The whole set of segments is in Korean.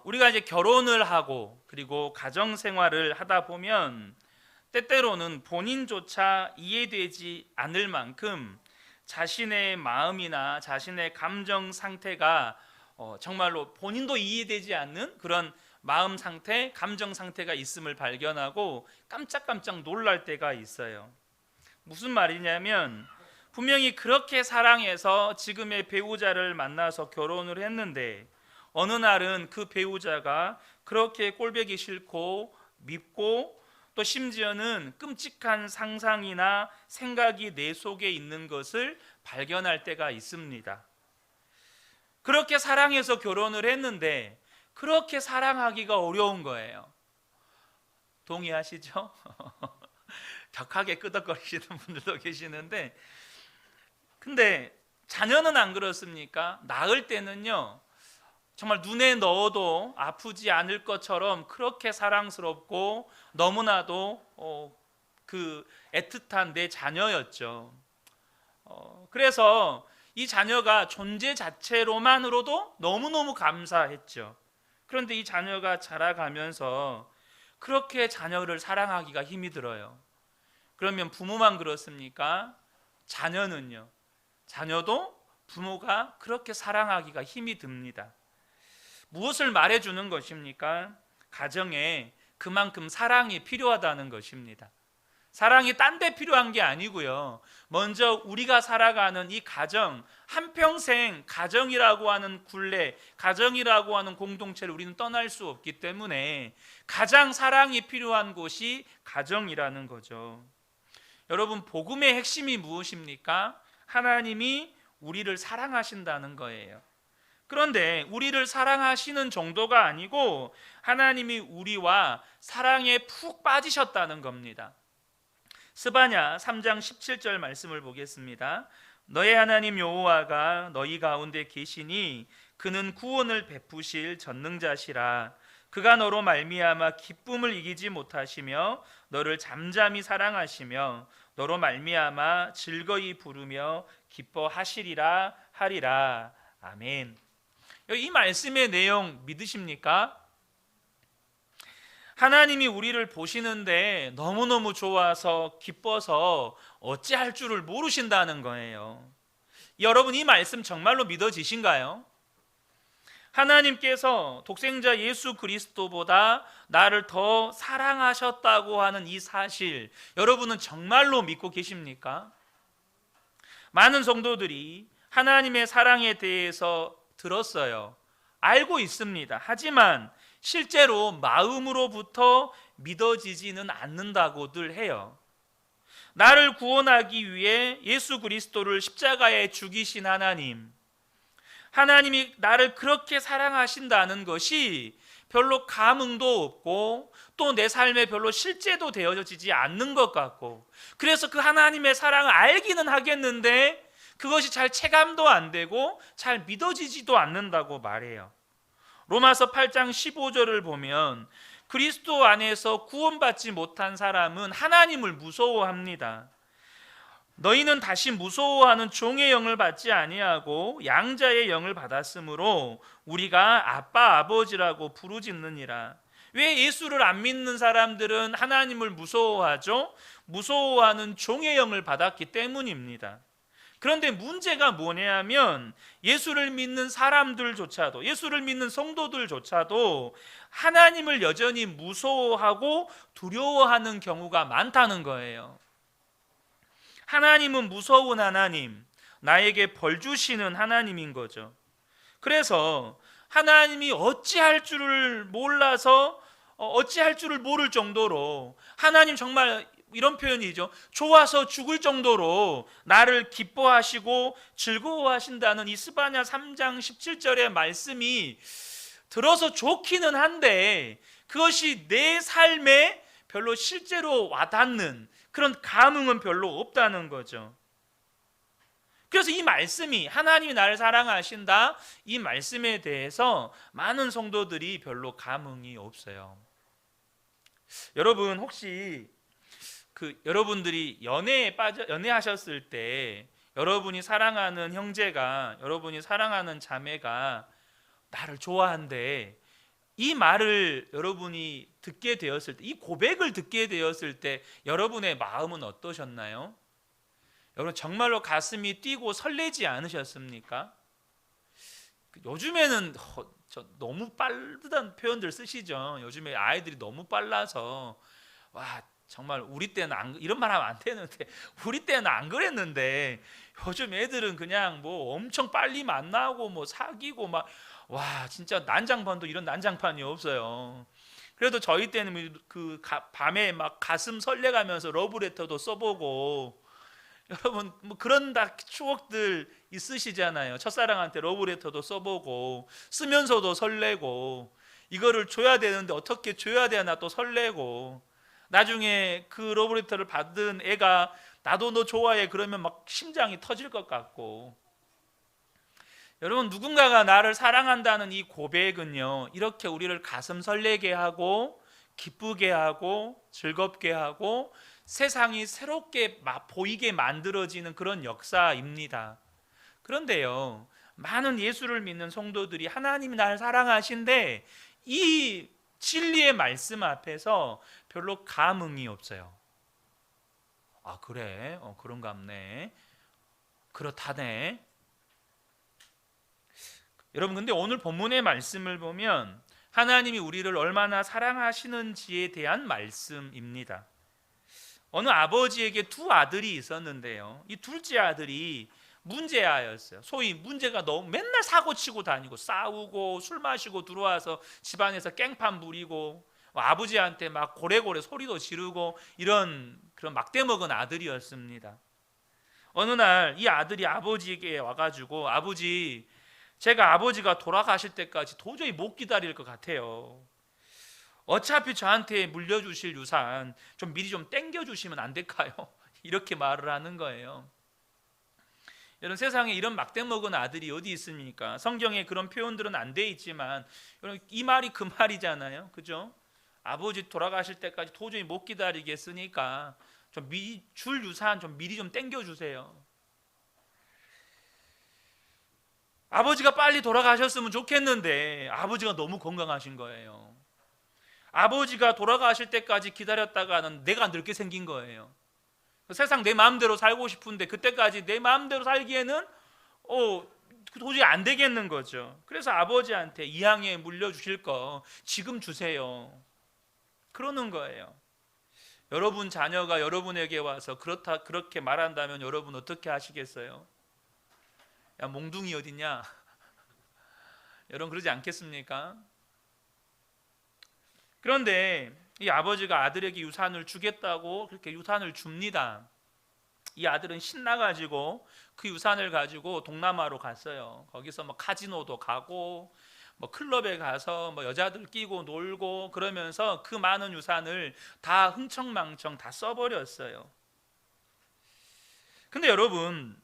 우리가 이제 결혼을 하고 그리고 가정 생활을 하다 보면 때때로는 본인조차 이해되지 않을 만큼 자신의 마음이나 자신의 감정 상태가 정말로 본인도 이해되지 않는 그런 마음 상태, 감정 상태가 있음을 발견하고 깜짝깜짝 놀랄 때가 있어요. 무슨 말이냐면 분명히 그렇게 사랑해서 지금의 배우자를 만나서 결혼을 했는데 어느 날은 그 배우자가 그렇게 꼴보기 싫고 밉고 또 심지어는 끔찍한 상상이나 생각이 내 속에 있는 것을 발견할 때가 있습니다. 그렇게 사랑해서 결혼을 했는데 그렇게 사랑하기가 어려운 거예요. 동의하시죠? 격하게 끄덕거리시는 분들도 계시는데, 근데 자녀는 안 그렇습니까? 낳을 때는요 정말 눈에 넣어도 아프지 않을 것처럼 그렇게 사랑스럽고 너무나도 그 애틋한 내 자녀였죠. 그래서 이 자녀가 존재 자체로만으로도 너무너무 감사했죠. 그런데 이 자녀가 자라가면서 그렇게 자녀를 사랑하기가 힘이 들어요. 그러면 부모만 그렇습니까? 자녀는요? 자녀도 부모가 그렇게 사랑하기가 힘이 듭니다. 무엇을 말해주는 것입니까? 가정에 그만큼 사랑이 필요하다는 것입니다. 사랑이 딴 데 필요한 게 아니고요, 먼저 우리가 살아가는 이 가정, 한평생 가정이라고 하는 굴레, 가정이라고 하는 공동체를 우리는 떠날 수 없기 때문에 가장 사랑이 필요한 곳이 가정이라는 거죠. 여러분, 복음의 핵심이 무엇입니까? 하나님이 우리를 사랑하신다는 거예요. 그런데 우리를 사랑하시는 정도가 아니고 하나님이 우리와 사랑에 푹 빠지셨다는 겁니다. 스바냐 3장 17절 말씀을 보겠습니다. 너의 하나님 여호와가 너희 가운데 계시니 그는 구원을 베푸실 전능자시라. 그가 너로 말미암아 기쁨을 이기지 못하시며 너를 잠잠히 사랑하시며 너로 말미암아 즐거이 부르며 기뻐하시리라 하리라. 아멘. 이 말씀의 내용 믿으십니까? 하나님이 우리를 보시는데 너무너무 좋아서 기뻐서 어찌할 줄을 모르신다는 거예요. 여러분, 이 말씀 정말로 믿어지신가요? 하나님께서 독생자 예수 그리스도보다 나를 더 사랑하셨다고 하는 이 사실, 여러분은 정말로 믿고 계십니까? 많은 성도들이 하나님의 사랑에 대해서 들었어요. 알고 있습니다. 하지만 실제로 마음으로부터 믿어지지는 않는다고들 해요. 나를 구원하기 위해 예수 그리스도를 십자가에 죽이신 하나님, 하나님이 나를 그렇게 사랑하신다는 것이 별로 감흥도 없고 또 내 삶에 별로 실제도 되어지지 않는 것 같고, 그래서 그 하나님의 사랑을 알기는 하겠는데 그것이 잘 체감도 안 되고 잘 믿어지지도 않는다고 말해요. 로마서 8장 15절을 보면 그리스도 안에서 구원받지 못한 사람은 하나님을 무서워합니다. 너희는 다시 무서워하는 종의 영을 받지 아니하고 양자의 영을 받았으므로 우리가 아빠 아버지라고 부르짖느니라. 왜 예수를 안 믿는 사람들은 하나님을 무서워하죠? 무서워하는 종의 영을 받았기 때문입니다. 그런데 문제가 뭐냐면 예수를 믿는 사람들조차도, 예수를 믿는 성도들조차도 하나님을 여전히 무서워하고 두려워하는 경우가 많다는 거예요. 하나님은 무서운 하나님, 나에게 벌 주시는 하나님인 거죠. 그래서 하나님이 어찌할 줄을 몰라서 어찌할 줄을 모를 정도로, 하나님 정말 이런 표현이죠, 좋아서 죽을 정도로 나를 기뻐하시고 즐거워하신다는 이 스바냐 3장 17절의 말씀이 들어서 좋기는 한데 그것이 내 삶에 별로 실제로 와닿는 그런 감흥은 별로 없다는 거죠. 그래서 이 말씀이, 하나님이 나를 사랑하신다, 이 말씀에 대해서 많은 성도들이 별로 감흥이 없어요. 여러분, 혹시 여러분들이 연애하셨을 때 여러분이 사랑하는 형제가, 여러분이 사랑하는 자매가 나를 좋아한대, 이 말을 여러분이 듣게 되었을 때, 이 고백을 듣게 되었을 때 여러분의 마음은 어떠셨나요? 여러분 정말로 가슴이 뛰고 설레지 않으셨습니까? 요즘에는 너무 빠르다는 표현들 쓰시죠. 요즘에 아이들이 너무 빨라서 와 정말 우리 때는 이런 말 하면 안 되는데 우리 때는 안 그랬는데 요즘 애들은 그냥 뭐 엄청 빨리 만나고 뭐 사귀고 막 와 진짜 난장판도 이런 난장판이 없어요. 그래도 저희 때는 밤에 막 가슴 설레가면서 러브레터도 써보고 여러분 뭐 그런 다 추억들 있으시잖아요. 첫사랑한테 러브레터도 써보고 쓰면서도 설레고 이거를 줘야 되는데 어떻게 줘야 되나 또 설레고 나중에 그 러브레터를 받은 애가 나도 너 좋아해 그러면 막 심장이 터질 것 같고 여러분 누군가가 나를 사랑한다는 이 고백은요 이렇게 우리를 가슴 설레게 하고 기쁘게 하고 즐겁게 하고 세상이 새롭게 보이게 만들어지는 그런 역사입니다. 그런데요 많은 예수를 믿는 성도들이 하나님이 나를 사랑하신데 이 진리의 말씀 앞에서 별로 감흥이 없어요. 아 그래? 그런갑네. 그렇다네. 여러분 근데 오늘 본문의 말씀을 보면 하나님이 우리를 얼마나 사랑하시는지에 대한 말씀입니다. 어느 아버지에게 두 아들이 있었는데요. 이 둘째 아들이 문제아였어요. 소위 문제가 너무 맨날 사고 치고 다니고 싸우고 술 마시고 들어와서 집안에서 깽판 부리고 아버지한테 막 고래고래 소리도 지르고 이런 그런 막대 먹은 아들이었습니다. 어느 날 이 아들이 아버지에게 와가지고 아버지 제가 아버지가 돌아가실 때까지 도저히 못 기다릴 것 같아요. 어차피 저한테 물려주실 유산 좀 미리 좀 땡겨주시면 안 될까요? 이렇게 말을 하는 거예요. 여러분 세상에 이런 막대 먹은 아들이 어디 있습니까? 성경에 그런 표현들은 안 돼 있지만 여러분 이 말이 그 말이잖아요. 그죠? 아버지 돌아가실 때까지 도저히 못 기다리겠으니까 좀 미리 줄 유산 좀 미리 좀 땡겨주세요. 아버지가 빨리 돌아가셨으면 좋겠는데 아버지가 너무 건강하신 거예요. 아버지가 돌아가실 때까지 기다렸다가는 내가 늙게 생긴 거예요. 세상 내 마음대로 살고 싶은데 그때까지 내 마음대로 살기에는 도저히 안 되겠는 거죠. 그래서 아버지한테 이항에 물려주실 거 지금 주세요. 그러는 거예요. 여러분 자녀가 여러분에게 와서 그렇게 말한다면 여러분 어떻게 하시겠어요? 야 몽둥이 어딨냐? 여러분 그러지 않겠습니까? 그런데 이 아버지가 아들에게 유산을 주겠다고 그렇게 유산을 줍니다. 이 아들은 신나가지고 그 유산을 가지고 동남아로 갔어요. 거기서 뭐 카지노도 가고 뭐 클럽에 가서 뭐 여자들 끼고 놀고 그러면서 그 많은 유산을 다 흥청망청 다 써버렸어요. 근데 여러분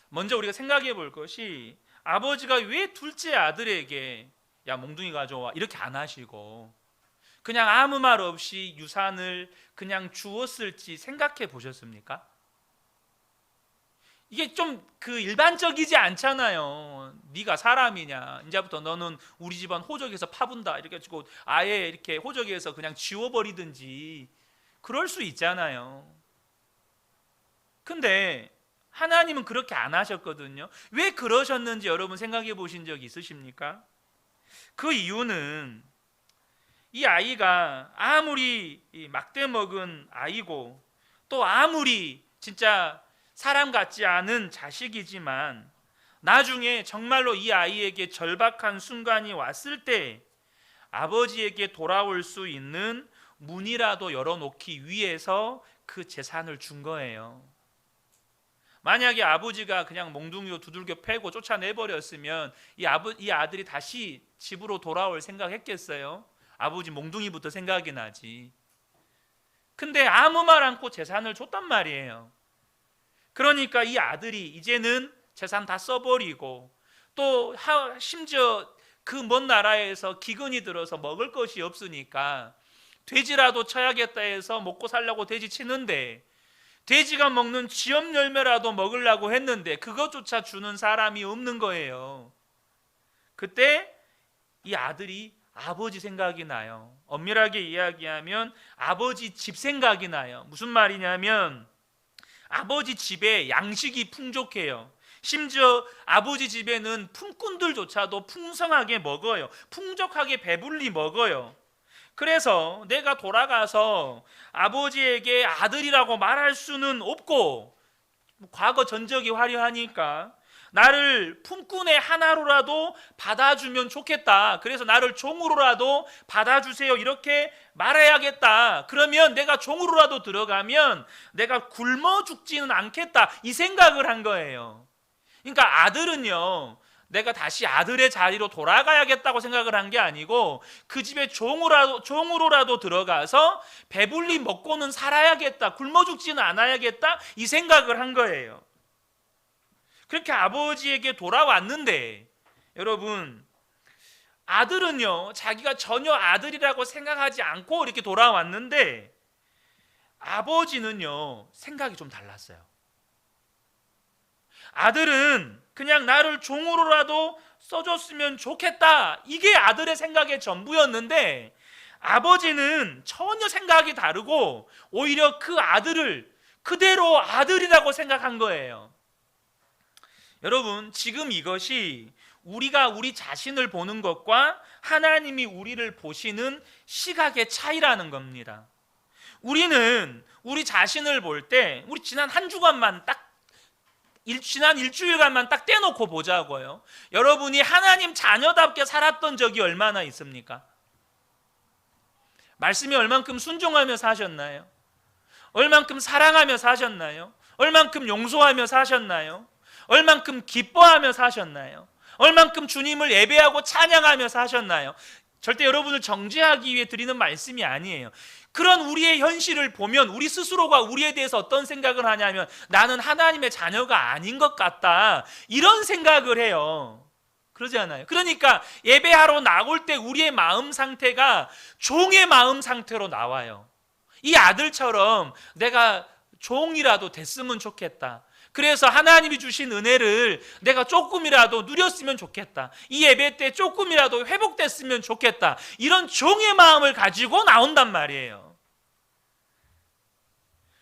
먼저 우리가 생각해 볼 것이 아버지가 왜 둘째 아들에게 야 몽둥이 가져와 이렇게 안 하시고 그냥 아무 말 없이 유산을 그냥 주었을지 생각해 보셨습니까? 이게 좀 그 일반적이지 않잖아요. 네가 사람이냐? 이제부터 너는 우리 집안 호적에서 파분다. 이렇게 해가지고 아예 이렇게 호적에서 그냥 지워버리든지 그럴 수 있잖아요. 근데 하나님은 그렇게 안 하셨거든요. 왜 그러셨는지 여러분 생각해 보신 적 있으십니까? 그 이유는 이 아이가 아무리 막대 먹은 아이고 또 아무리 진짜 사람 같지 않은 자식이지만 나중에 정말로 이 아이에게 절박한 순간이 왔을 때 아버지에게 돌아올 수 있는 문이라도 열어놓기 위해서 그 재산을 준 거예요. 만약에 아버지가 그냥 몽둥이로 두들겨 패고 쫓아내버렸으면 이 아들이 다시 집으로 돌아올 생각했겠어요? 아버지 몽둥이부터 생각이 나지. 근데 아무 말 않고 재산을 줬단 말이에요. 그러니까 이 아들이 이제는 재산 다 써버리고 또 심지어 그 먼 나라에서 기근이 들어서 먹을 것이 없으니까 돼지라도 쳐야겠다 해서 먹고 살려고 돼지 치는데 돼지가 먹는 쥐엄 열매라도 먹으려고 했는데 그것조차 주는 사람이 없는 거예요. 그때 이 아들이 아버지 생각이 나요. 엄밀하게 이야기하면 아버지 집 생각이 나요. 무슨 말이냐면 아버지 집에 양식이 풍족해요. 심지어 아버지 집에는 품꾼들조차도 풍성하게 먹어요. 풍족하게 배불리 먹어요. 그래서 내가 돌아가서 아버지에게 아들이라고 말할 수는 없고, 과거 전적이 화려하니까 나를 품꾼의 하나로라도 받아주면 좋겠다. 그래서 나를 종으로라도 받아주세요. 이렇게 말해야겠다. 그러면 내가 종으로라도 들어가면 내가 굶어 죽지는 않겠다. 이 생각을 한 거예요. 그러니까 아들은요, 내가 다시 아들의 자리로 돌아가야겠다고 생각을 한 게 아니고 그 집에 종으로라도 들어가서 배불리 먹고는 살아야겠다. 굶어 죽지는 않아야겠다. 이 생각을 한 거예요. 그렇게 아버지에게 돌아왔는데, 여러분, 아들은요, 자기가 전혀 아들이라고 생각하지 않고 이렇게 돌아왔는데 아버지는요, 생각이 좀 달랐어요. 아들은 그냥 나를 종으로라도 써줬으면 좋겠다. 이게 아들의 생각의 전부였는데 아버지는 전혀 생각이 다르고 오히려 그 아들을 그대로 아들이라고 생각한 거예요. 여러분, 지금 이것이 우리가 우리 자신을 보는 것과 하나님이 우리를 보시는 시각의 차이라는 겁니다. 우리는 우리 자신을 볼 때 우리 지난 한 주간만 지난 일주일간만 딱 떼놓고 보자고요. 여러분이 하나님 자녀답게 살았던 적이 얼마나 있습니까? 말씀이 얼만큼 순종하며 사셨나요? 얼만큼 사랑하며 사셨나요? 얼만큼 용서하며 사셨나요? 얼만큼 기뻐하며 사셨나요? 얼만큼 주님을 예배하고 찬양하며 사셨나요? 절대 여러분을 정죄하기 위해 드리는 말씀이 아니에요. 그런 우리의 현실을 보면 우리 스스로가 우리에 대해서 어떤 생각을 하냐면 나는 하나님의 자녀가 아닌 것 같다, 이런 생각을 해요. 그러지 않아요? 그러니까 예배하러 나올 때 우리의 마음 상태가 종의 마음 상태로 나와요. 이 아들처럼 내가 종이라도 됐으면 좋겠다. 그래서 하나님이 주신 은혜를 내가 조금이라도 누렸으면 좋겠다. 이 예배 때 조금이라도 회복됐으면 좋겠다. 이런 종의 마음을 가지고 나온단 말이에요.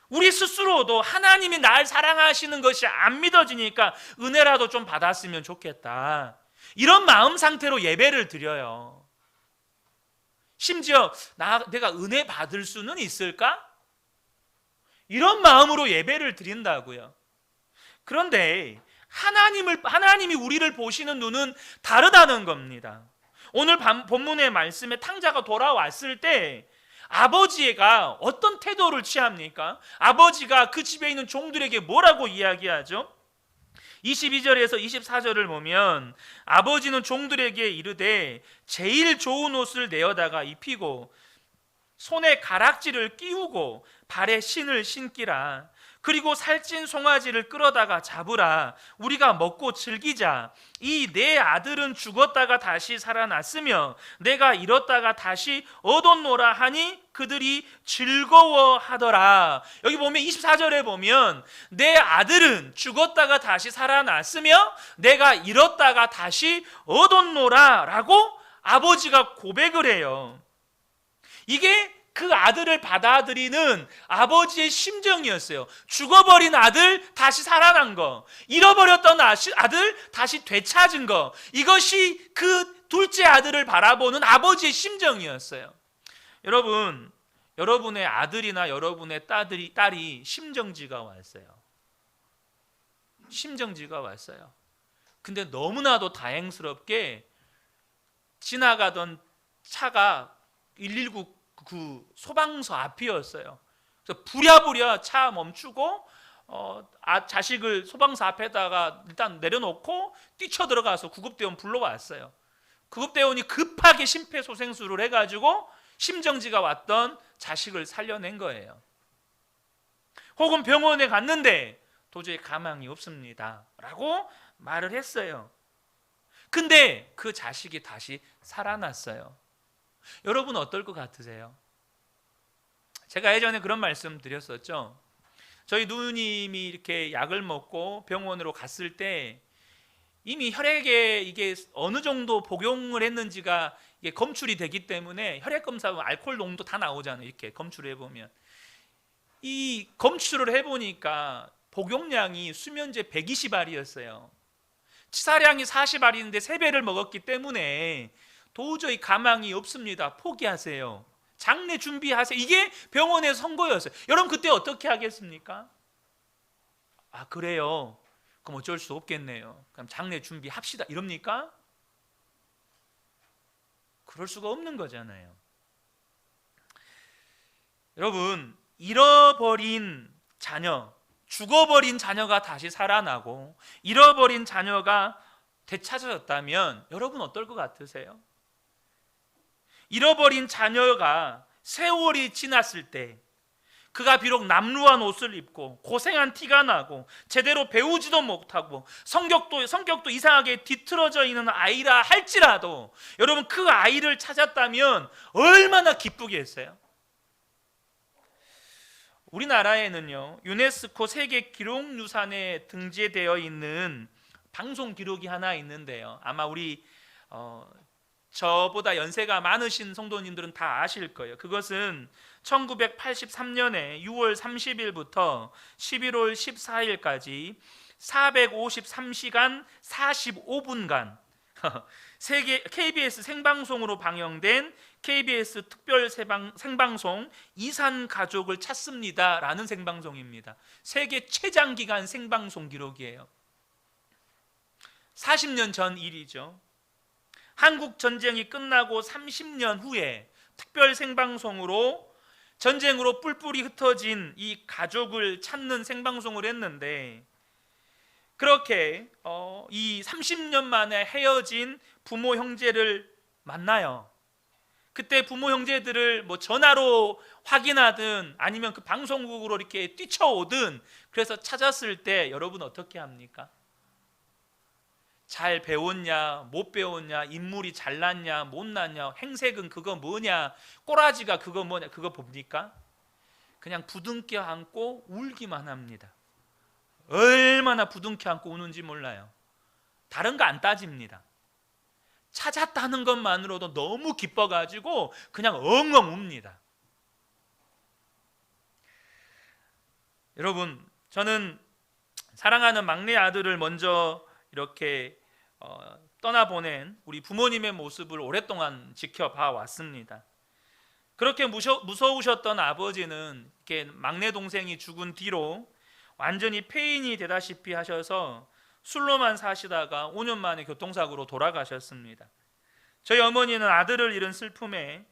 우리 스스로도 하나님이 날 사랑하시는 것이 안 믿어지니까 은혜라도 좀 받았으면 좋겠다. 이런 마음 상태로 예배를 드려요. 심지어 내가 은혜 받을 수는 있을까? 이런 마음으로 예배를 드린다고요. 그런데 하나님이 우리를 보시는 눈은 다르다는 겁니다. 오늘 본문의 말씀에 탕자가 돌아왔을 때 아버지가 어떤 태도를 취합니까? 아버지가 그 집에 있는 종들에게 뭐라고 이야기하죠? 22절에서 24절을 보면 아버지는 종들에게 이르되 제일 좋은 옷을 내어다가 입히고 손에 가락지를 끼우고 발에 신을 신기라. 그리고 살찐 송아지를 끌어다가 잡으라. 우리가 먹고 즐기자. 이 내 아들은 죽었다가 다시 살아났으며 내가 잃었다가 다시 얻었노라 하니 그들이 즐거워하더라. 여기 보면 24절에 보면 내 아들은 죽었다가 다시 살아났으며 내가 잃었다가 다시 얻었노라 라고 아버지가 고백을 해요. 이게 그 아들을 받아들이는 아버지의 심정이었어요. 죽어버린 아들 다시 살아난 거, 잃어버렸던 아들 다시 되찾은 거, 이것이 그 둘째 아들을 바라보는 아버지의 심정이었어요. 여러분, 여러분의 아들이나 여러분의 딸이 심정지가 왔어요. 심정지가 왔어요. 근데 너무나도 다행스럽게 지나가던 차가 119 그 소방서 앞이었어요. 그래서 부랴부랴 차 멈추고 자식을 소방서 앞에다가 일단 내려놓고 뛰쳐들어가서 구급대원 불러왔어요. 구급대원이 급하게 심폐소생술을 해가지고 심정지가 왔던 자식을 살려낸 거예요. 혹은 병원에 갔는데 도저히 가망이 없습니다 라고 말을 했어요. 근데 그 자식이 다시 살아났어요. 여러분 어떨 것 같으세요? 제가 예전에 그런 말씀 드렸었죠. 저희 누님이 이렇게 약을 먹고 병원으로 갔을 때 이미 혈액에 이게 어느 정도 복용을 했는지가 이게 검출이 되기 때문에 혈액 검사하면 알코올 농도 다 나오잖아요. 이렇게 검출해 보면 이 검출을 해보니까 복용량이 수면제 120알이었어요. 치사량이 40알인데 3배를 먹었기 때문에 도저히 가망이 없습니다. 포기하세요. 장례 준비하세요. 이게 병원의 선고였어요. 여러분 그때 어떻게 하겠습니까? 아 그래요? 그럼 어쩔 수 없겠네요. 그럼 장례 준비합시다. 이럽니까? 그럴 수가 없는 거잖아요. 여러분 잃어버린 자녀, 죽어버린 자녀가 다시 살아나고 잃어버린 자녀가 되찾아졌다면 여러분 어떨 것 같으세요? 잃어버린 자녀가 세월이 지났을 때 그가 비록 남루한 옷을 입고 고생한 티가 나고 제대로 배우지도 못하고 성격도 이상하게 뒤틀어져 있는 아이라 할지라도 여러분 그 아이를 찾았다면 얼마나 기쁘겠어요? 우리나라에는요 유네스코 세계 기록유산에 등재되어 있는 방송 기록이 하나 있는데요, 아마 우리 저보다 연세가 많으신 성도님들은 다 아실 거예요. 그것은 1983년에 6월 30일부터 11월 14일까지 453시간 45분간 세계 KBS 생방송으로 방영된 KBS 특별 생방송 이산 가족을 찾습니다 라는 생방송입니다. 세계 최장기간 생방송 기록이에요. 40년 전 일이죠. 한국 전쟁이 끝나고 30년 후에 특별 생방송으로 전쟁으로 뿔뿔이 흩어진 이 가족을 찾는 생방송을 했는데, 그렇게 이 30년 만에 헤어진 부모 형제를 만나요. 그때 부모 형제들을 뭐 전화로 확인하든 아니면 그 방송국으로 이렇게 뛰쳐오든 그래서 찾았을 때 여러분 어떻게 합니까? 잘 배웠냐 못 배웠냐, 인물이 잘났냐 못났냐, 행색은 그거 뭐냐, 꼬라지가 그거 뭐냐, 그거 봅니까? 그냥 부둥켜 안고 울기만 합니다. 얼마나 부둥켜 안고 우는지 몰라요. 다른 거 안 따집니다. 찾았다는 것만으로도 너무 기뻐가지고 그냥 엉엉 웁니다. 여러분 저는 사랑하는 막내 아들을 먼저 이렇게 떠나보낸 우리 부모님의 모습을 오랫동안 지켜봐 왔습니다. 그렇게 무서우셨던 아버지는 이렇게 막내 동생이 죽은 뒤로 완전히 폐인이 되다시피 하셔서 술로만 사시다가 5년 만에 교통사고로 돌아가셨습니다. 저희 어머니는 아들을 잃은 슬픔에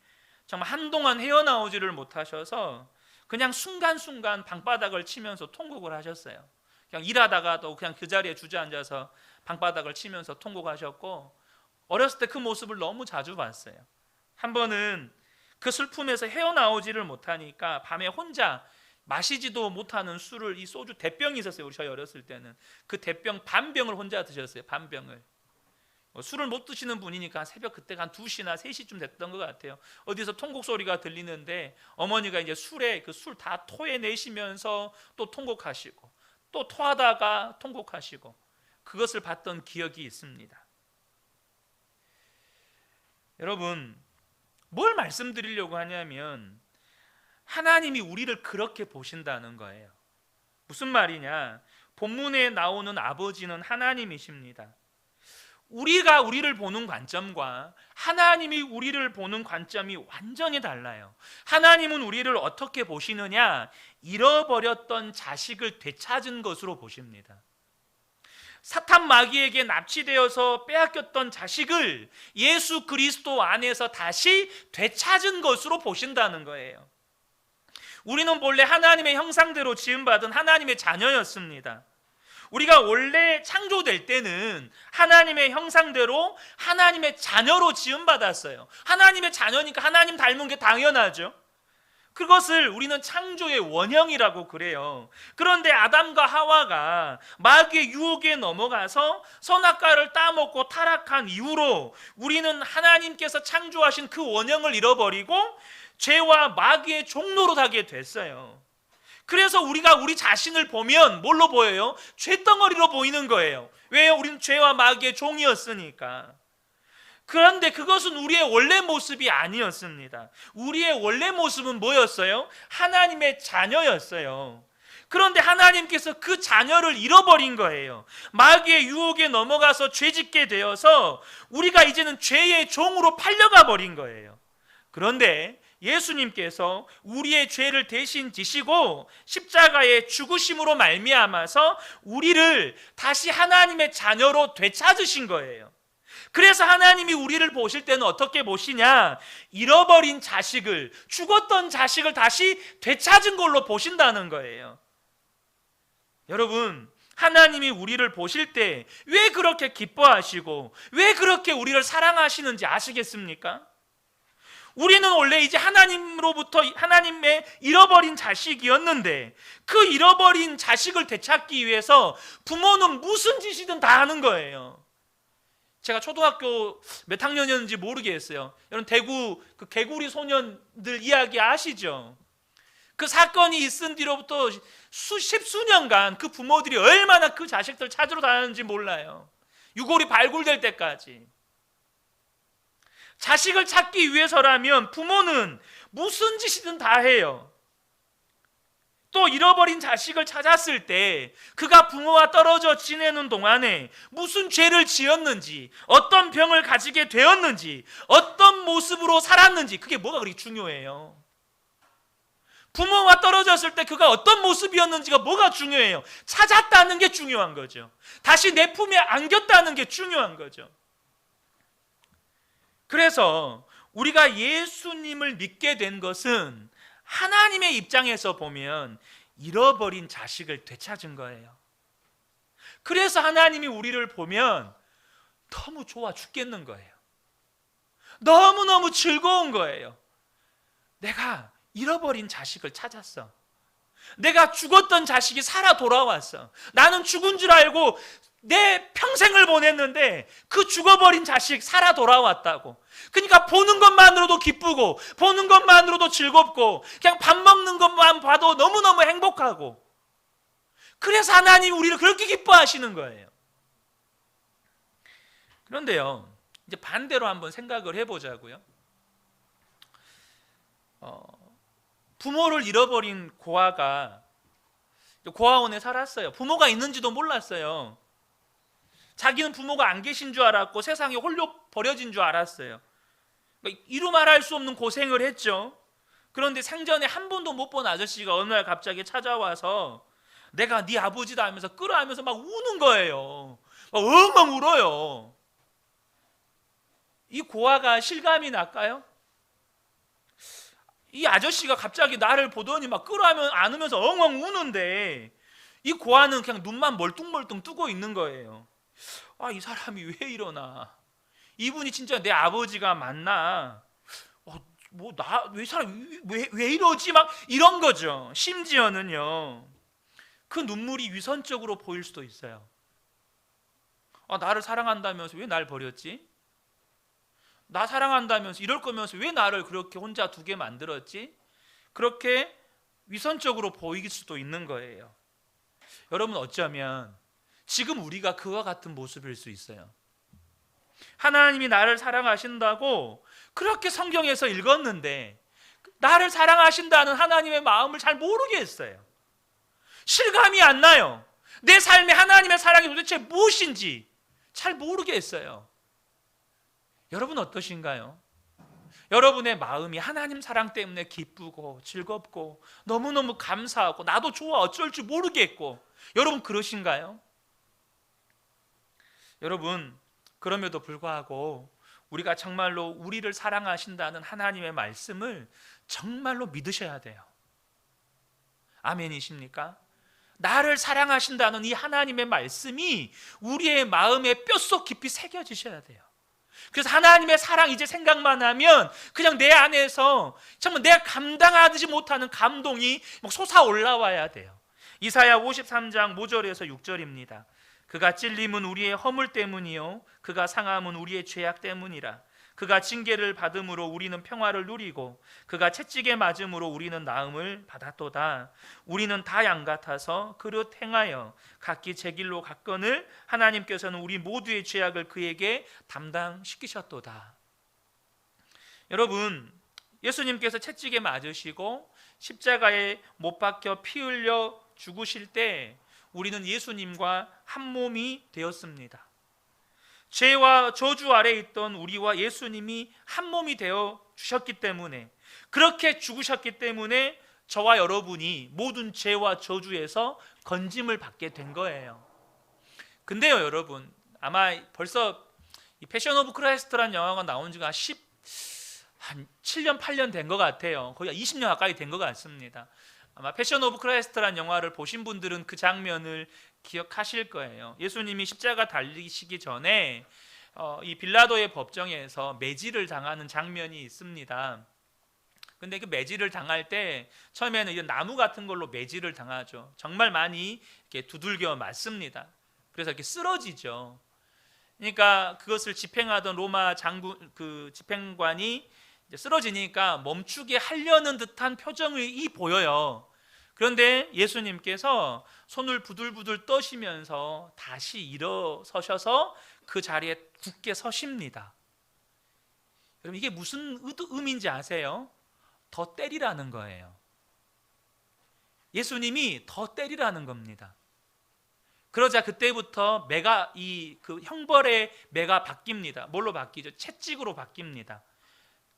정말 한동안 헤어나오지를 못하셔서 그냥 순간순간 방바닥을 치면서 통곡을 하셨어요. 그냥 일하다가도 그냥 그 자리에 주저앉아서 방바닥을 치면서 통곡하셨고, 어렸을 때 그 모습을 너무 자주 봤어요. 한 번은 그 슬픔에서 헤어나오지를 못하니까 밤에 혼자 마시지도 못하는 술을, 이 소주 대병이 있었어요. 우리 저희 어렸을 때는 그 대병 반병을 혼자 드셨어요. 반병을. 술을 못 드시는 분이니까 새벽 그때가 한 2시나 3시쯤 됐던 것 같아요. 어디서 통곡 소리가 들리는데 어머니가 이제 술에 그 술 다 토해내시면서 또 통곡하시고 또 토하다가 통곡하시고, 그것을 봤던 기억이 있습니다. 여러분 뭘 말씀드리려고 하냐면 하나님이 우리를 그렇게 보신다는 거예요. 무슨 말이냐? 본문에 나오는 아버지는 하나님이십니다. 우리가 우리를 보는 관점과 하나님이 우리를 보는 관점이 완전히 달라요. 하나님은 우리를 어떻게 보시느냐? 잃어버렸던 자식을 되찾은 것으로 보십니다. 사탄 마귀에게 납치되어서 빼앗겼던 자식을 예수 그리스도 안에서 다시 되찾은 것으로 보신다는 거예요. 우리는 본래 하나님의 형상대로 지음받은 하나님의 자녀였습니다. 우리가 원래 창조될 때는 하나님의 형상대로 하나님의 자녀로 지음받았어요. 하나님의 자녀니까 하나님 닮은 게 당연하죠. 그것을 우리는 창조의 원형이라고 그래요. 그런데 아담과 하와가 마귀의 유혹에 넘어가서 선악과를 따먹고 타락한 이후로 우리는 하나님께서 창조하신 그 원형을 잃어버리고 죄와 마귀의 종로로 가게 됐어요. 그래서 우리가 우리 자신을 보면 뭘로 보여요? 죄덩어리로 보이는 거예요. 왜요? 우리는 죄와 마귀의 종이었으니까. 그런데 그것은 우리의 원래 모습이 아니었습니다. 우리의 원래 모습은 뭐였어요? 하나님의 자녀였어요. 그런데 하나님께서 그 자녀를 잃어버린 거예요. 마귀의 유혹에 넘어가서 죄짓게 되어서 우리가 이제는 죄의 종으로 팔려가 버린 거예요. 그런데 예수님께서 우리의 죄를 대신 지시고 십자가의 죽으심으로 말미암아서 우리를 다시 하나님의 자녀로 되찾으신 거예요. 그래서 하나님이 우리를 보실 때는 어떻게 보시냐? 잃어버린 자식을, 죽었던 자식을 다시 되찾은 걸로 보신다는 거예요. 여러분, 하나님이 우리를 보실 때 왜 그렇게 기뻐하시고 왜 그렇게 우리를 사랑하시는지 아시겠습니까? 우리는 원래 이제 하나님으로부터 하나님의 잃어버린 자식이었는데 그 잃어버린 자식을 되찾기 위해서 부모는 무슨 짓이든 다 하는 거예요. 제가 초등학교 몇 학년이었는지 모르겠어요. 여러분 대구 그 개구리 소년들 이야기 아시죠? 그 사건이 있은 뒤로부터 십수년간 그 부모들이 얼마나 그 자식들 찾으러 다녔는지 몰라요. 유골이 발굴될 때까지. 자식을 찾기 위해서라면 부모는 무슨 짓이든 다 해요. 또 잃어버린 자식을 찾았을 때 그가 부모와 떨어져 지내는 동안에 무슨 죄를 지었는지, 어떤 병을 가지게 되었는지, 어떤 모습으로 살았는지, 그게 뭐가 그렇게 중요해요? 부모와 떨어졌을 때 그가 어떤 모습이었는지가 뭐가 중요해요? 찾았다는 게 중요한 거죠. 다시 내 품에 안겼다는 게 중요한 거죠. 그래서 우리가 예수님을 믿게 된 것은 하나님의 입장에서 보면 잃어버린 자식을 되찾은 거예요. 그래서 하나님이 우리를 보면 너무 좋아 죽겠는 거예요. 너무너무 즐거운 거예요. 내가 잃어버린 자식을 찾았어. 내가 죽었던 자식이 살아 돌아왔어. 나는 죽은 줄 알고 내 평생을 보냈는데 그 죽어버린 자식 살아 돌아왔다고. 그러니까 보는 것만으로도 기쁘고 보는 것만으로도 즐겁고 그냥 밥 먹는 것만 봐도 너무너무 행복하고, 그래서 하나님이 우리를 그렇게 기뻐하시는 거예요. 그런데요, 이제 반대로 한번 생각을 해보자고요. 부모를 잃어버린 고아가 고아원에 살았어요. 부모가 있는지도 몰랐어요. 자기는 부모가 안 계신 줄 알았고 세상에 홀로 버려진 줄 알았어요. 이루 말할 수 없는 고생을 했죠. 그런데 생전에 한 번도 못 본 아저씨가 어느 날 갑자기 찾아와서 내가 네 아버지다 하면서 끌어안으면서 막 우는 거예요. 막 엉엉 울어요. 이 고아가 실감이 날까요? 이 아저씨가 갑자기 나를 보더니 막 끌어안으면서 엉엉 우는데 이 고아는 그냥 눈만 멀뚱멀뚱 뜨고 있는 거예요. 아, 이 사람이 왜 이러나? 이분이 진짜 내 아버지가 맞나? 왜 이러지? 막 이런 거죠. 심지어는요, 그 눈물이 위선적으로 보일 수도 있어요. 나를 사랑한다면서 왜 날 버렸지? 나 사랑한다면서 이럴 거면서 왜 나를 그렇게 혼자 두게 만들었지? 그렇게 위선적으로 보일 수도 있는 거예요. 여러분, 어쩌면 지금 우리가 그와 같은 모습일 수 있어요. 하나님이 나를 사랑하신다고 그렇게 성경에서 읽었는데 나를 사랑하신다는 하나님의 마음을 잘 모르겠어요. 실감이 안 나요. 내 삶에 하나님의 사랑이 도대체 무엇인지 잘 모르겠어요. 여러분 어떠신가요? 여러분의 마음이 하나님 사랑 때문에 기쁘고 즐겁고 너무너무 감사하고 나도 좋아 어쩔 줄 모르겠고, 여러분 그러신가요? 여러분, 그럼에도 불구하고 우리가 정말로 우리를 사랑하신다는 하나님의 말씀을 정말로 믿으셔야 돼요. 아멘이십니까? 나를 사랑하신다는 이 하나님의 말씀이 우리의 마음에 뼛속 깊이 새겨지셔야 돼요. 그래서 하나님의 사랑 이제 생각만 하면 그냥 내 안에서 정말 내가 감당하지 못하는 감동이 막 솟아올라와야 돼요. 이사야 53장 5절에서 6절입니다. 그가 찔림은 우리의 허물 때문이요 그가 상함은 우리의 죄악 때문이라. 그가 징계를 받음으로 우리는 평화를 누리고 그가 채찍에 맞음으로 우리는 나음을 받았도다. 우리는 다 양 같아서 그릇 행하여 각기 제 길로 갔거늘 하나님께서는 우리 모두의 죄악을 그에게 담당시키셨도다. 여러분, 예수님께서 채찍에 맞으시고 십자가에 못 박혀 피 흘려 죽으실 때 우리는 예수님과 한 몸이 되었습니다. 죄와 저주 아래 있던 우리와 예수님이 한 몸이 되어 주셨기 때문에, 그렇게 죽으셨기 때문에 저와 여러분이 모든 죄와 저주에서 건짐을 받게 된 거예요. 근데요 여러분, 아마 벌써 이 패션 오브 크라이스트라는 영화가 나온 지가 한 7년 8년 된 것 같아요. 거의 20년 가까이 된 것 같습니다. 아마 패션 오브 크라이스트라는 영화를 보신 분들은 그 장면을 기억하실 거예요. 예수님이 십자가 달리시기 전에 이 빌라도의 법정에서 매질을 당하는 장면이 있습니다. 근데 그 매질을 당할 때 처음에는 이런 나무 같은 걸로 매질을 당하죠. 정말 많이 이렇게 두들겨 맞습니다. 그래서 이렇게 쓰러지죠. 그러니까 그것을 집행하던 로마 장군, 그 집행관이 이제 쓰러지니까 멈추게 하려는 듯한 표정이 보여요. 그런데 예수님께서 손을 부들부들 떠시면서 다시 일어서셔서 그 자리에 굳게 서십니다. 여러분, 이게 무슨 의미인지 아세요? 더 때리라는 거예요. 예수님이 더 때리라는 겁니다. 그러자 그때부터 매가 그 형벌의 매가 바뀝니다. 뭘로 바뀌죠? 채찍으로 바뀝니다.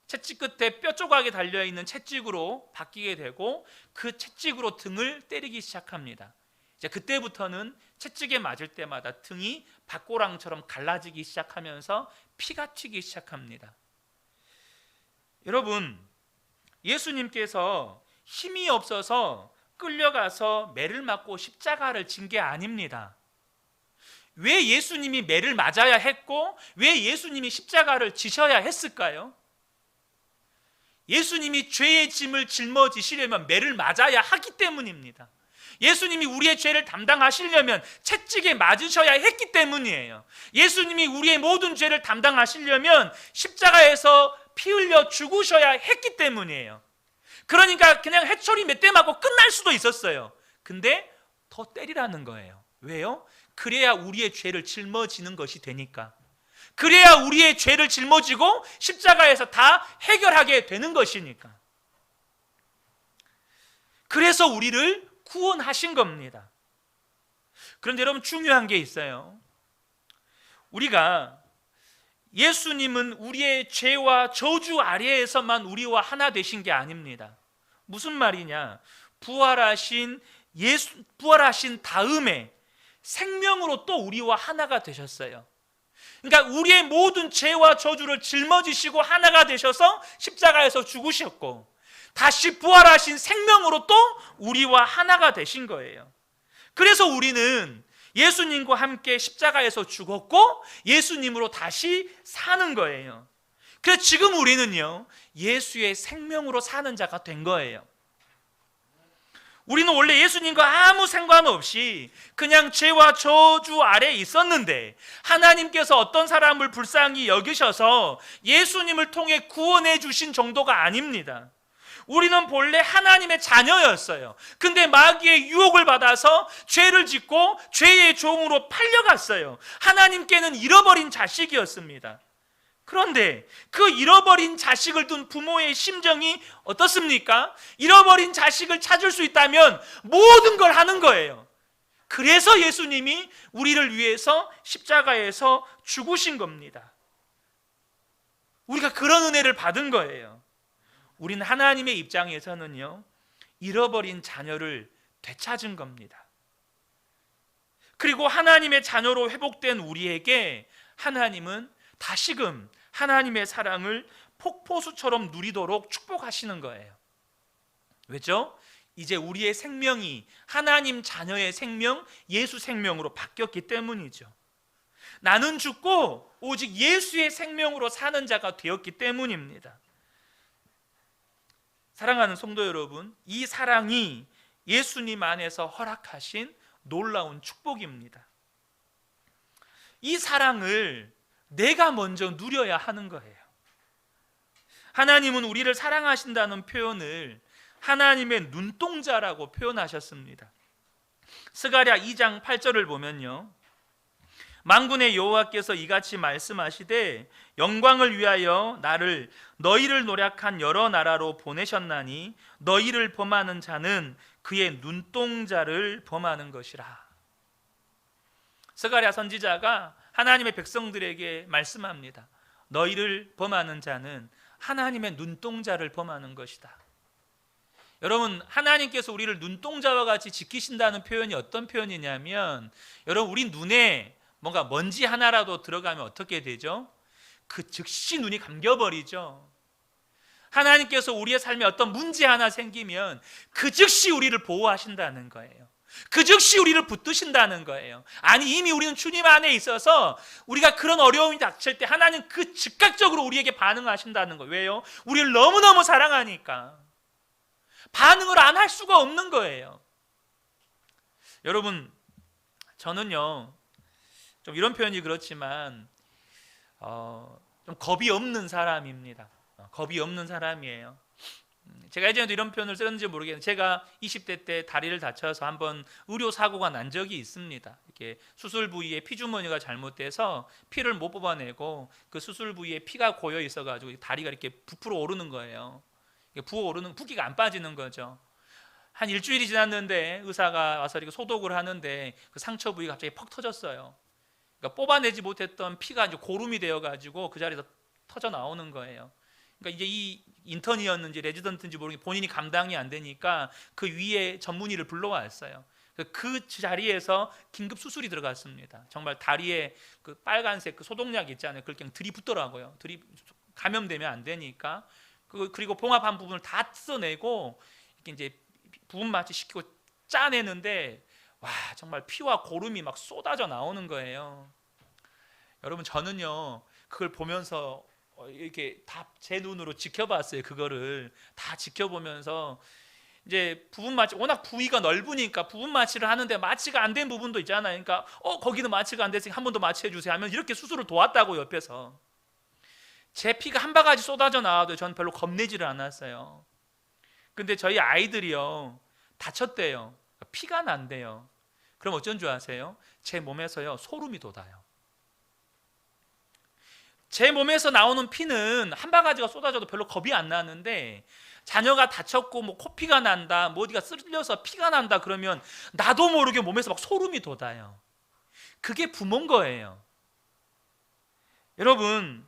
채찍 끝에 뼈 조각이 달려있는 채찍으로 바뀌게 되고 그 채찍으로 등을 때리기 시작합니다. 이제 그때부터는 채찍에 맞을 때마다 등이 밭고랑처럼 갈라지기 시작하면서 피가 튀기 시작합니다. 여러분, 예수님께서 힘이 없어서 끌려가서 매를 맞고 십자가를 진 게 아닙니다. 왜 예수님이 매를 맞아야 했고 왜 예수님이 십자가를 지셔야 했을까요? 예수님이 죄의 짐을 짊어지시려면 매를 맞아야 하기 때문입니다. 예수님이 우리의 죄를 담당하시려면 채찍에 맞으셔야 했기 때문이에요. 예수님이 우리의 모든 죄를 담당하시려면 십자가에서 피 흘려 죽으셔야 했기 때문이에요. 그러니까 그냥 해초리 몇 대 맞고 끝날 수도 있었어요. 근데 더 때리라는 거예요. 왜요? 그래야 우리의 죄를 짊어지는 것이 되니까. 그래야 우리의 죄를 짊어지고 십자가에서 다 해결하게 되는 것이니까. 그래서 우리를 구원하신 겁니다. 그런데 여러분, 중요한 게 있어요. 우리가 예수님은 우리의 죄와 저주 아래에서만 우리와 하나 되신 게 아닙니다. 무슨 말이냐? 부활하신 다음에 생명으로 또 우리와 하나가 되셨어요. 그러니까 우리의 모든 죄와 저주를 짊어지시고 하나가 되셔서 십자가에서 죽으셨고 다시 부활하신 생명으로 또 우리와 하나가 되신 거예요. 그래서 우리는 예수님과 함께 십자가에서 죽었고 예수님으로 다시 사는 거예요. 그래서 지금 우리는요, 예수의 생명으로 사는 자가 된 거예요. 우리는 원래 예수님과 아무 상관없이 그냥 죄와 저주 아래에 있었는데 하나님께서 어떤 사람을 불쌍히 여기셔서 예수님을 통해 구원해 주신 정도가 아닙니다. 우리는 본래 하나님의 자녀였어요. 근데 마귀의 유혹을 받아서 죄를 짓고 죄의 종으로 팔려갔어요. 하나님께는 잃어버린 자식이었습니다. 그런데 그 잃어버린 자식을 둔 부모의 심정이 어떻습니까? 잃어버린 자식을 찾을 수 있다면 모든 걸 하는 거예요. 그래서 예수님이 우리를 위해서 십자가에서 죽으신 겁니다. 우리가 그런 은혜를 받은 거예요. 우리는 하나님의 입장에서는요, 잃어버린 자녀를 되찾은 겁니다. 그리고 하나님의 자녀로 회복된 우리에게 하나님은 다시금 하나님의 사랑을 폭포수처럼 누리도록 축복하시는 거예요. 왜죠? 이제 우리의 생명이 하나님 자녀의 생명, 예수 생명으로 바뀌었기 때문이죠. 나는 죽고 오직 예수의 생명으로 사는 자가 되었기 때문입니다. 사랑하는 성도 여러분, 이 사랑이 예수님 안에서 허락하신 놀라운 축복입니다. 이 사랑을 내가 먼저 누려야 하는 거예요. 하나님은 우리를 사랑하신다는 표현을 하나님의 눈동자라고 표현하셨습니다. 스가랴 2장 8절을 보면요, 만군의 여호와께서 이같이 말씀하시되 영광을 위하여 나를 너희를 노략한 여러 나라로 보내셨나니 너희를 범하는 자는 그의 눈동자를 범하는 것이라. 스가랴 선지자가 하나님의 백성들에게 말씀합니다. 너희를 범하는 자는 하나님의 눈동자를 범하는 것이다. 여러분, 하나님께서 우리를 눈동자와 같이 지키신다는 표현이 어떤 표현이냐면, 여러분, 우리 눈에 뭔가 먼지 하나라도 들어가면 어떻게 되죠? 그 즉시 눈이 감겨버리죠. 하나님께서 우리의 삶에 어떤 문제 하나 생기면 그 즉시 우리를 보호하신다는 거예요. 그 즉시 우리를 붙드신다는 거예요. 아니, 이미 우리는 주님 안에 있어서 우리가 그런 어려움이 닥칠 때 하나님 그 즉각적으로 우리에게 반응하신다는 거예요. 왜요? 우리를 너무너무 사랑하니까 반응을 안 할 수가 없는 거예요. 여러분, 저는요, 좀 이런 표현이 그렇지만 좀 겁이 없는 사람입니다. 겁이 없는 사람이에요. 제가 예전에도 이런 표현을 썼는지 모르겠는데, 제가 20대 때 다리를 다쳐서 한번 의료사고가 난 적이 있습니다. 이렇게 수술 부위에 피주머니가 잘못돼서 피를 못 뽑아내고 그 수술 부위에 피가 고여 있어가지고 다리가 이렇게 부풀어 오르는 거예요. 부어오르는, 붓기가 안 빠지는 거죠. 한 일주일이 지났는데 의사가 와서 이렇게 소독을 하는데 그 상처 부위가 갑자기 퍽 터졌어요. 그러니까 뽑아내지 못했던 피가 이제 고름이 되어가지고 그 자리에서 터져 나오는 거예요. 그러니까 이제 이 인턴이었는지 레지던트인지 모르겠는데 본인이 감당이 안 되니까 그 위에 전문의를 불러왔어요. 그 자리에서 긴급 수술이 들어갔습니다. 정말 다리에 그 빨간색 그 소독약 있잖아요. 그걸 그냥 들이붓더라고요. 감염되면 안 되니까. 그리고 봉합한 부분을 다 뜯어내고 이렇게 이제 부분 마취 시키고 짜내는데, 와, 정말 피와 고름이 막 쏟아져 나오는 거예요. 여러분, 저는요 그걸 보면서 이렇게 다 제 눈으로 지켜봤어요. 그거를 다 지켜보면서 이제 부분 마취, 워낙 부위가 넓으니까 부분 마취를 하는데 마취가 안 된 부분도 있잖아요. 그러니까 거기는 마취가 안 됐으니까 한 번 더 마취해 주세요 하면 이렇게 수술을 도왔다고 옆에서. 제 피가 한 바가지 쏟아져 나와도 저는 별로 겁내지를 않았어요. 근데 저희 아이들이요 다쳤대요. 피가 난대요. 그럼 어쩐 줄 아세요? 제 몸에서요 소름이 돋아요. 제 몸에서 나오는 피는 한 바가지가 쏟아져도 별로 겁이 안 나는데, 자녀가 다쳤고 뭐 코피가 난다, 뭐 어디가 쓸려서 피가 난다 그러면 나도 모르게 몸에서 막 소름이 돋아요. 그게 부모인 거예요. 여러분,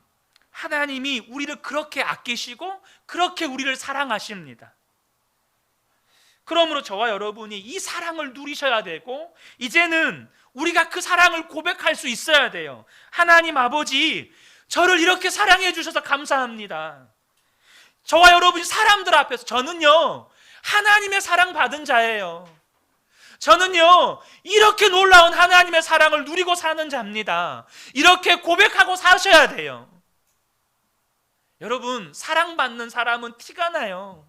하나님이 우리를 그렇게 아끼시고 그렇게 우리를 사랑하십니다. 그러므로 저와 여러분이 이 사랑을 누리셔야 되고, 이제는 우리가 그 사랑을 고백할 수 있어야 돼요. 하나님 아버지, 저를 이렇게 사랑해 주셔서 감사합니다. 저와 여러분이 사람들 앞에서, 저는요 하나님의 사랑 받은 자예요. 저는요 이렇게 놀라운 하나님의 사랑을 누리고 사는 자입니다. 이렇게 고백하고 사셔야 돼요. 여러분, 사랑받는 사람은 티가 나요.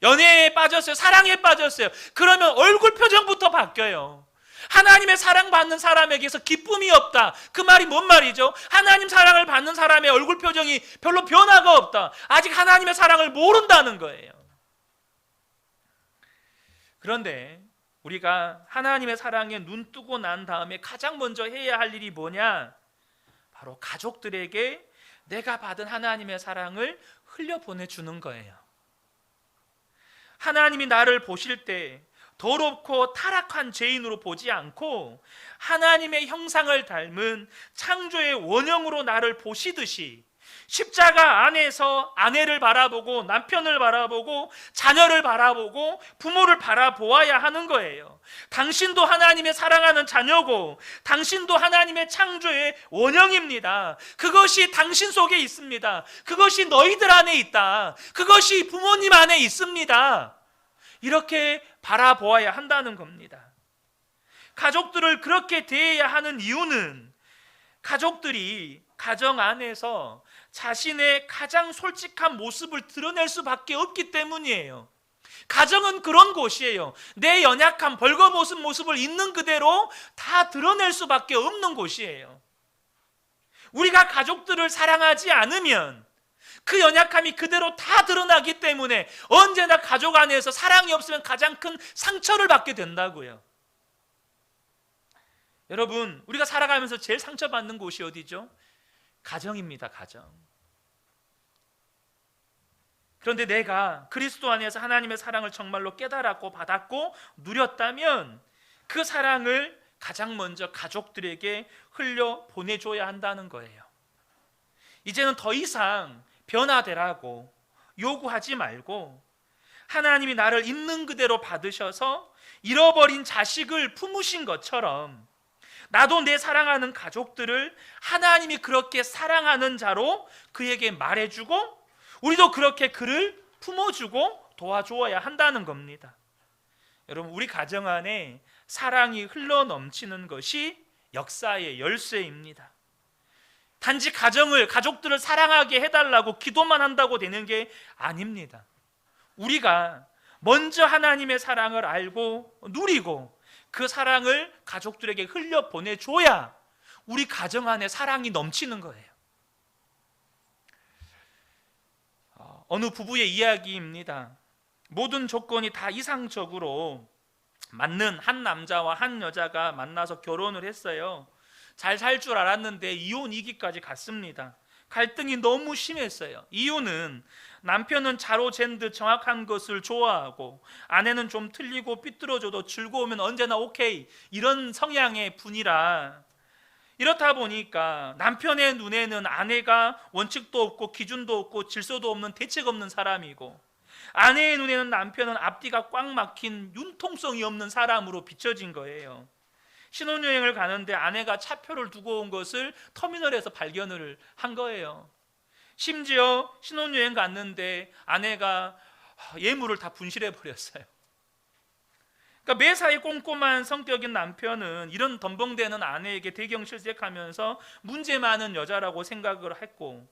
연애에 빠졌어요, 사랑에 빠졌어요, 그러면 얼굴 표정부터 바뀌어요. 하나님의 사랑받는 사람에게서 기쁨이 없다, 그 말이 뭔 말이죠? 하나님 사랑을 받는 사람의 얼굴 표정이 별로 변화가 없다, 아직 하나님의 사랑을 모른다는 거예요. 그런데 우리가 하나님의 사랑에 눈 뜨고 난 다음에 가장 먼저 해야 할 일이 뭐냐? 바로 가족들에게 내가 받은 하나님의 사랑을 흘려보내주는 거예요. 하나님이 나를 보실 때 더럽고 타락한 죄인으로 보지 않고 하나님의 형상을 닮은 창조의 원형으로 나를 보시듯이 십자가 안에서 아내를 바라보고 남편을 바라보고 자녀를 바라보고 부모를 바라보아야 하는 거예요. 당신도 하나님의 사랑하는 자녀고 당신도 하나님의 창조의 원형입니다. 그것이 당신 속에 있습니다. 그것이 너희들 안에 있다. 그것이 부모님 안에 있습니다. 이렇게 바라보아야 한다는 겁니다. 가족들을 그렇게 대해야 하는 이유는 가족들이 가정 안에서 자신의 가장 솔직한 모습을 드러낼 수밖에 없기 때문이에요. 가정은 그런 곳이에요. 내 연약한 벌거벗은 모습을 있는 그대로 다 드러낼 수밖에 없는 곳이에요. 우리가 가족들을 사랑하지 않으면 그 연약함이 그대로 다 드러나기 때문에 언제나 가족 안에서 사랑이 없으면 가장 큰 상처를 받게 된다고요. 여러분, 우리가 살아가면서 제일 상처받는 곳이 어디죠? 가정입니다. 가정. 그런데 내가 그리스도 안에서 하나님의 사랑을 정말로 깨달았고 받았고 누렸다면 그 사랑을 가장 먼저 가족들에게 흘려 보내줘야 한다는 거예요. 이제는 더 이상 변화되라고 요구하지 말고 하나님이 나를 있는 그대로 받으셔서 잃어버린 자식을 품으신 것처럼 나도 내 사랑하는 가족들을 하나님이 그렇게 사랑하는 자로 그에게 말해주고 우리도 그렇게 그를 품어주고 도와주어야 한다는 겁니다. 여러분, 우리 가정 안에 사랑이 흘러넘치는 것이 역사의 열쇠입니다. 단지 가족들을 사랑하게 해달라고 기도만 한다고 되는 게 아닙니다. 우리가 먼저 하나님의 사랑을 알고 누리고 그 사랑을 가족들에게 흘려 보내줘야 우리 가정 안에 사랑이 넘치는 거예요. 어느 부부의 이야기입니다. 모든 조건이 다 이상적으로 맞는 한 남자와 한 여자가 만나서 결혼을 했어요. 잘 살 줄 알았는데 이혼 위기까지 갔습니다. 갈등이 너무 심했어요. 이유는 남편은 자로 잰 듯 정확한 것을 좋아하고 아내는 좀 틀리고 삐뚤어져도 즐거우면 언제나 오케이, 이런 성향의 분이라 이렇다 보니까 남편의 눈에는 아내가 원칙도 없고 기준도 없고 질서도 없는 대책 없는 사람이고 아내의 눈에는 남편은 앞뒤가 꽉 막힌 융통성이 없는 사람으로 비춰진 거예요. 신혼여행을 가는데 아내가 차표를 두고 온 것을 터미널에서 발견을 한 거예요. 심지어 신혼여행 갔는데 아내가 예물을 다 분실해 버렸어요. 그러니까 매사에 꼼꼼한 성격인 남편은 이런 덤벙대는 아내에게 대경실색하면서 문제 많은 여자라고 생각을 했고,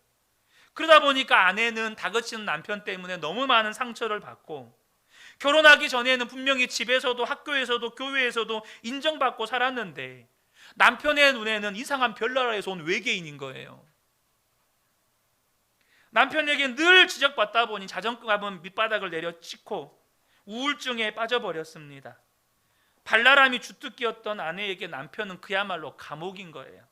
그러다 보니까 아내는 다그치는 남편 때문에 너무 많은 상처를 받고, 결혼하기 전에는 분명히 집에서도 학교에서도 교회에서도 인정받고 살았는데 남편의 눈에는 이상한 별나라에서 온 외계인인 거예요. 남편에게 늘 지적받다 보니 자존감은 밑바닥을 내려치고 우울증에 빠져버렸습니다. 발랄함이 주특기였던 아내에게 남편은 그야말로 감옥인 거예요.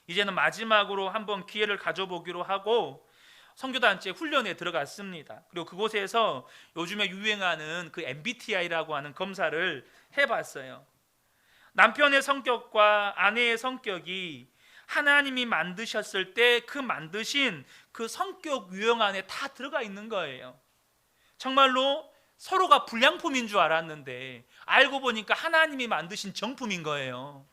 이제는 마지막으로 한번 기회를 가져보기로 하고 선교단체 훈련에 들어갔습니다. 그리고 그곳에서 요즘에 유행하는 그 MBTI라고 하는 검사를 해봤어요. 남편의 성격과 아내의 성격이 하나님이 만드셨을 때 그 만드신 그 성격 유형 안에 다 들어가 있는 거예요. 정말로 서로가 불량품인 줄 알았는데 알고 보니까 하나님이 만드신 정품인 거예요.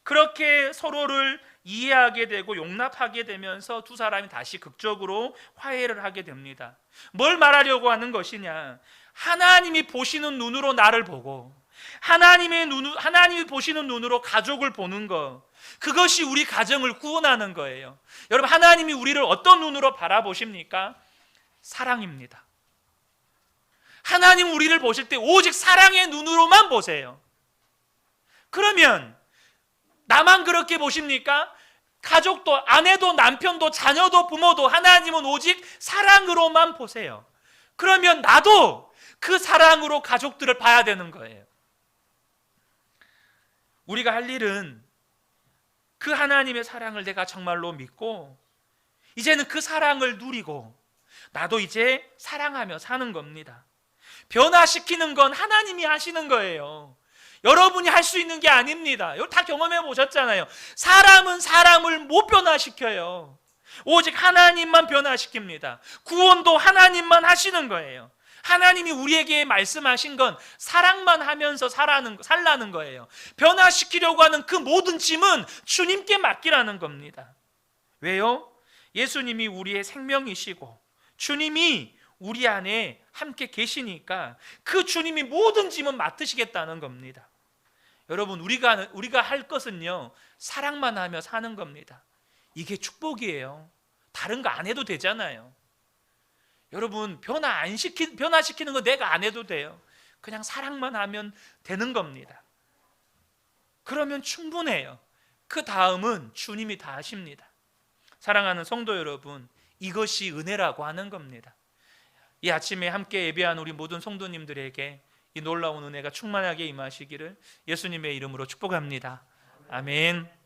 그렇게 서로를 이해하게 되고 용납하게 되면서 두 사람이 다시 극적으로 화해를 하게 됩니다. 뭘 말하려고 하는 것이냐? 하나님이 보시는 눈으로 나를 보고 하나님이 보시는 눈으로 가족을 보는 것, 그것이 우리 가정을 구원하는 거예요. 여러분, 하나님이 우리를 어떤 눈으로 바라보십니까? 사랑입니다. 하나님 우리를 보실 때 오직 사랑의 눈으로만 보세요. 그러면 나만 그렇게 보십니까? 가족도, 아내도, 남편도, 자녀도, 부모도 하나님은 오직 사랑으로만 보세요. 그러면 나도 그 사랑으로 가족들을 봐야 되는 거예요. 우리가 할 일은 그 하나님의 사랑을 내가 정말로 믿고 이제는 그 사랑을 누리고 나도 이제 사랑하며 사는 겁니다. 변화시키는 건 하나님이 하시는 거예요. 여러분이 할 수 있는 게 아닙니다. 이거 다 경험해 보셨잖아요. 사람은 사람을 못 변화시켜요. 오직 하나님만 변화시킵니다. 구원도 하나님만 하시는 거예요. 하나님이 우리에게 말씀하신 건 사랑만 하면서 살라는 거예요. 변화시키려고 하는 그 모든 짐은 주님께 맡기라는 겁니다. 왜요? 예수님이 우리의 생명이시고 주님이 우리 안에 함께 계시니까 그 주님이 모든 짐은 맡으시겠다는 겁니다. 여러분, 우리가 할 것은요, 사랑만 하며 사는 겁니다. 이게 축복이에요. 다른 거 안 해도 되잖아요. 여러분, 변화시키는 거 내가 안 해도 돼요. 그냥 사랑만 하면 되는 겁니다. 그러면 충분해요. 그 다음은 주님이 다 하십니다. 사랑하는 성도 여러분, 이것이 은혜라고 하는 겁니다. 이 아침에 함께 예배한 우리 모든 성도님들에게 이 놀라운 은혜가 충만하게 임하시기를 예수님의 이름으로 축복합니다. 아멘.